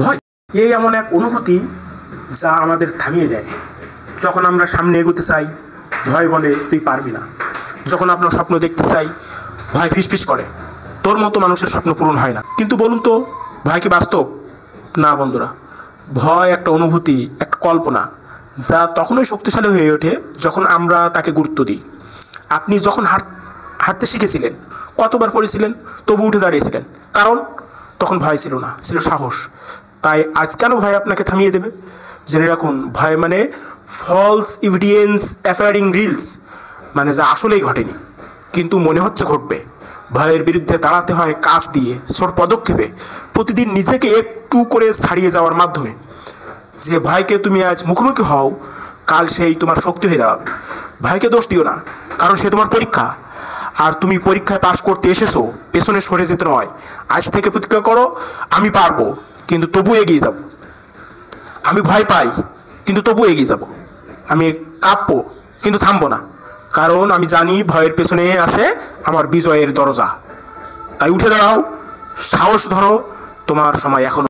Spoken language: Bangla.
ভয় এই এমন এক অনুভূতি যা আমাদের থামিয়ে দেয়। যখন আমরা সামনে এগোতে চাই, ভয় বলে তুই পারবি না। যখন আপনার স্বপ্ন দেখতে চাই, ভয় ফিসফিস করে তোর মতো মানুষের স্বপ্ন পূরণ হয় না। কিন্তু বলুন তো, ভয় কি বাস্তব? না বন্ধুরা, ভয় একটা অনুভূতি, একটা কল্পনা, যা তখনই শক্তিশালী হয়ে ওঠে যখন আমরা তাকে গুরুত্ব দিই। আপনি যখন হাঁটতে শিখেছিলেন, কতবার পড়েছিলেন, তবু উঠে দাঁড়িয়েছিলেন, কারণ তখন ভয় ছিল না, ছিল সাহস। তাই আজ কেন ভয় আপনাকে থামিয়ে দেবে? জেনে রাখুন, ভয় মানে ফলস এভিডেন্স অ্যাপিয়ারিং রিলস, মানে যা আসলেই ঘটেনি কিন্তু মনে হচ্ছে ঘটবে। ভয়ের বিরুদ্ধে দাঁড়াতে হয় কাজ দিয়ে, ছোট পদক্ষেপে, প্রতিদিন নিজেকে একটু করে ছাড়িয়ে যাওয়ার মাধ্যমে। যে ভয়কে তুমি আজ মুখোমুখি হও, কাল সেই তোমার শক্তি হয়ে দাঁড়াবে। ভয়কে দোষ দিও না, কারণ সে তোমার পরীক্ষা। আর তুমি পরীক্ষায় পাশ করতে এসেছো, পেছনে সরে যেতে নয়। আজ থেকে প্রতিজ্ঞা করো, আমি পারবো, কিন্তু তবু এগিয়ে যাব। আমি ভয় পাই, কিন্তু তবু এগিয়ে যাব। আমি কাঁপবো, কিন্তু থামবো না, কারণ আমি জানি ভয়ের পেছনে আছে আমার বিজয়ের দরজা। তাই উঠে দাঁড়াও, সাহস ধরো, তোমার সময় এখনো।